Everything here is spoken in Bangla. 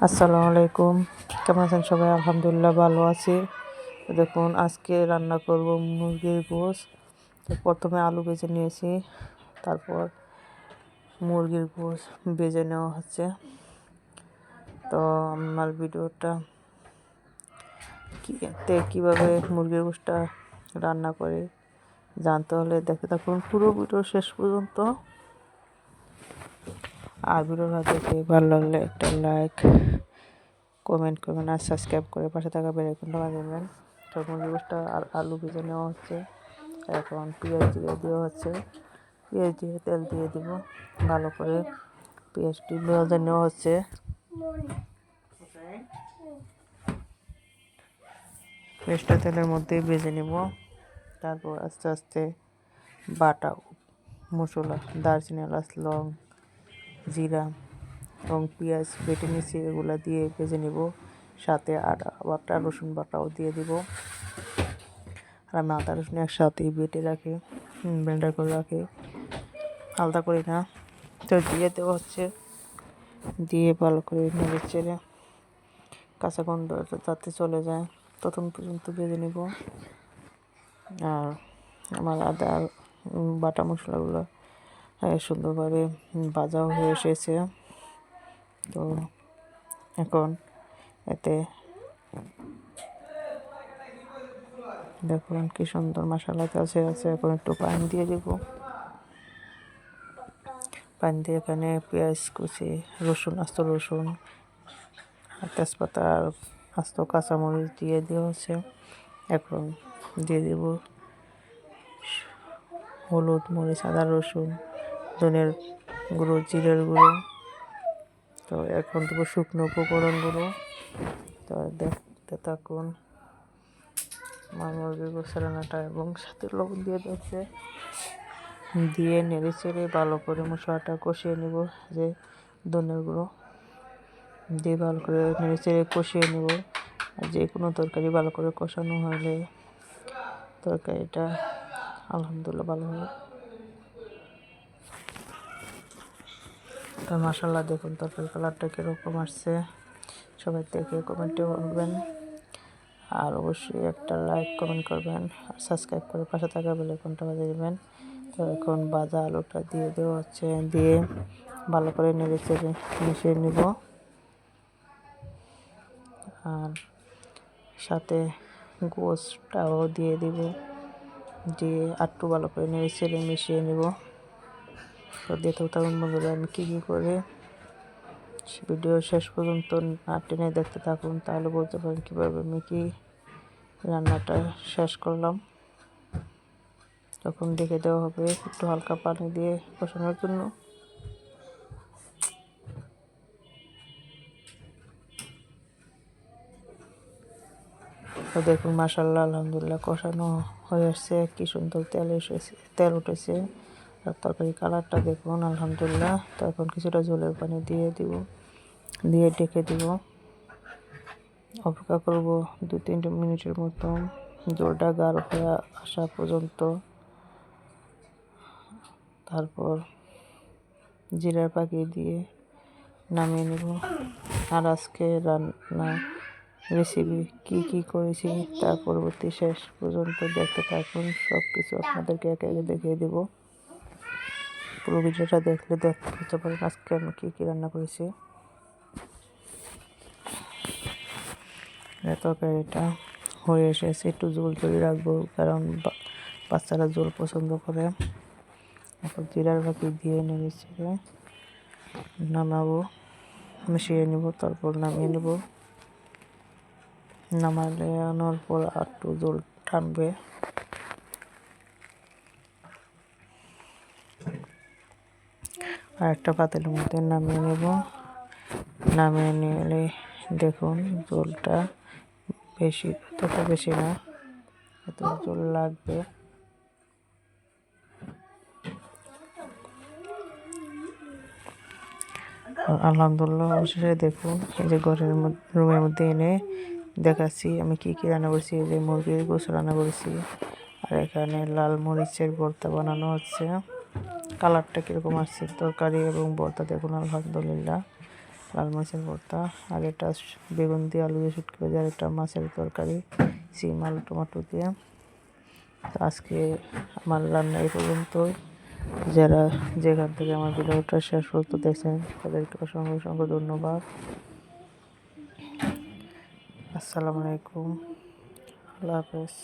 আসসালামু আলাইকুম। কেমন আছেন সবাই? আলহামদুলিল্লাহ ভালো আছি। তো দেখুন আজকে রান্না করব মুরগির গোশত। তো প্রথমে আলু ভেজে নিয়েছি, তারপর মুরগির গোশত ভেজে নেওয়া হচ্ছে। তো আমার ভিডিওটা কীভাবে মুরগির গোশতটা রান্না করে জানতে হলে দেখতে থাকুন পুরো ভিডিও শেষ পর্যন্ত। আর ভিডিওটা দেখে ভালো লাগলে একটা লাইক, কমেন্ট করবেন আর সাবস্ক্রাইব করে পাশে থাকা বেল আইকনটা বাজাবেন। তো মুরগির গোশতটা আর আলু ভেজে নেওয়া হচ্ছে। এখন পেঁয়াজ দিয়ে দেওয়া হচ্ছে, পেঁয়াজ দিয়ে তেল দিয়ে দিব, ভালো করে পেঁয়াজটি ভেজে নেওয়া হচ্ছে। পেঁয়াজটা তেলের মধ্যে ভেজে নেব। তারপর আস্তে আস্তে বাটা মশলা, দারচিনি, এলাচ, লং, জিরা এবং পেঁয়াজ বেটে নিয়েছি এগুলা দিয়ে ভেজে নেব। সাথে আদা বাটা, রসুন বাটাও দিয়ে দিব। আর আমি আদা রসুন একসাথেই বেটে রাখি, ব্লেন্ডার করে রাখি, আলাদা করি না। তো দিয়ে দেওয়া হচ্ছে, দিয়ে ভালো করে নেড়ে চেড়ে কাঁচা গন্ধ যাতে চলে যায় ততক্ষণ পর্যন্ত ভেজে নেব। আর আমার আদা বাটা মশলাগুলো সুন্দরভাবে ভাজাও হয়ে এসেছে। তো এখন এতে দেখুন কি সুন্দর মশলা আছে। এখন একটু পানি দিয়ে দেব। পানি দিয়ে এখানে পেঁয়াজ কুচি, আস্ত রসুন আর তেজপাতা আর আস্ত কাঁচামরিচ দিয়ে দেওয়া হচ্ছে। এখন দিয়ে দেব হলুদ, মরিচ, আদা, রসুন, ধনের গুঁড়ো, জিরের গুঁড়ো। তো এখন দেবো শুকনো উপকরণগুলো। তো দেখতে থাকুন মুরগির গোশত রান্নাটা, এবং সাথে লবণ দিয়ে দিচ্ছে, দিয়ে নেড়ে চেড়ে ভালো করে মশলাটা কষিয়ে নেব। যে ধনের গুঁড়ো দিয়ে ভালো করে নেড়ে চেড়ে কষিয়ে নেব। আর যে কোনো তরকারি ভালো করে কষানো হলে তরকারিটা আলহামদুলিল্লাহ ভালো হয়। তো মাশাআল্লাহ দেখুন তরকারি কালারটা কীরকম আসছে, সবাই দেখে কমেন্টে বলবেন। আর অবশ্যই একটা লাইক কমেন্ট করবেন আর সাবস্ক্রাইব করে পাশে থাকা বেল আইকনটা বাজিয়ে দেবেন। তো এখন ভাজা আলুটা দিয়ে দেওয়া হচ্ছে, দিয়ে ভালো করে নেড়ে চেড়ে মিশিয়ে নেব। আর সাথে গোশতটাও দিয়ে দিব, দিয়ে একটু ভালো করে নেড়ে চেড়ে মিশিয়ে নেব। তো দেখতে থাকুন বন্ধুরা আমি কী করে ভিডিও শেষ পর্যন্ত না টেনে দেখতে থাকুন, তাহলে বলতে পারেন কীভাবে আমি কি রান্নাটা শেষ করলাম। তখন দেখে দেওয়া হবে একটু হালকা পানি দিয়ে কষানোর জন্য। তো দেখুন মাশাআল্লাহ আলহামদুলিল্লাহ কষানো হয়ে আসছে, কি সুন্দর তেল উঠেছে। আর তরকারি কালারটা দেখুন আলহামদুলিল্লাহ। তো এখন কিছুটা জলের পানি দিয়ে দিব, দিয়ে ঢেকে দিব, অপেক্ষা করব 2-3 মিনিটের মতো জলটা গাঢ় হয়ে আসা পর্যন্ত। তারপর জিরার পাখি দিয়ে নামিয়ে নেব। আর আজকে রান্না রেসিপি কি করেছি তার পরবর্তী শেষ পর্যন্ত দেখতে থাকুন। সব কিছু আপনাদেরকে একে একে দেখিয়ে দেব। পুরো ভিডিওটা দেখলে দেখতে বুঝতে পারেন আজকে আমি কি রান্না করেছি। তরকারিটা হয়ে এসেছে, একটু ঝোল ঝোল রাখবো কারণ বাচ্চারা ঝোল পছন্দ করে। এখন জিরার বাকি দিয়ে নেড়েছে নামাবো, মিশিয়ে নেব, তারপর নামিয়ে নেব। নামানোর পর একটু জল টানবে। আর একটা পাতিলের মধ্যে নামিয়ে নেব। নামিয়ে নিলে দেখুন জলটা বেশি, তত বেশি না, এত জল লাগবে। আলহামদুলিল্লাহ অবশেষে দেখুন এই যে রুমের মধ্যে এনে দেখাচ্ছি আমি কি রান্না করেছি। এই যে মুরগির গোশত রান্না করেছি, আর এখানে লাল মরিচের ভর্তা বানানো হচ্ছে। কালারটা কীরকম আসছে তরকারি এবং ভর্তা দেখুন আলহামদুলিল্লাহ। লাল মাছের ভর্তা, আর এটা বেগুন দিয়ে আলু দিয়ে শুটকি ভাজা, আর এটা মাছের তরকারি সিম আলু টমেটো দিয়ে। তো আজকে আমার রান্না এই পর্যন্তই। যারা যেখান থেকে আমার ভিডিওটা শেষ পর্যন্ত দেখছেন তাদেরকে অসংখ্য অসংখ্য ধন্যবাদ। আসসালামু আলাইকুম, আল্লাহ হাফেজ।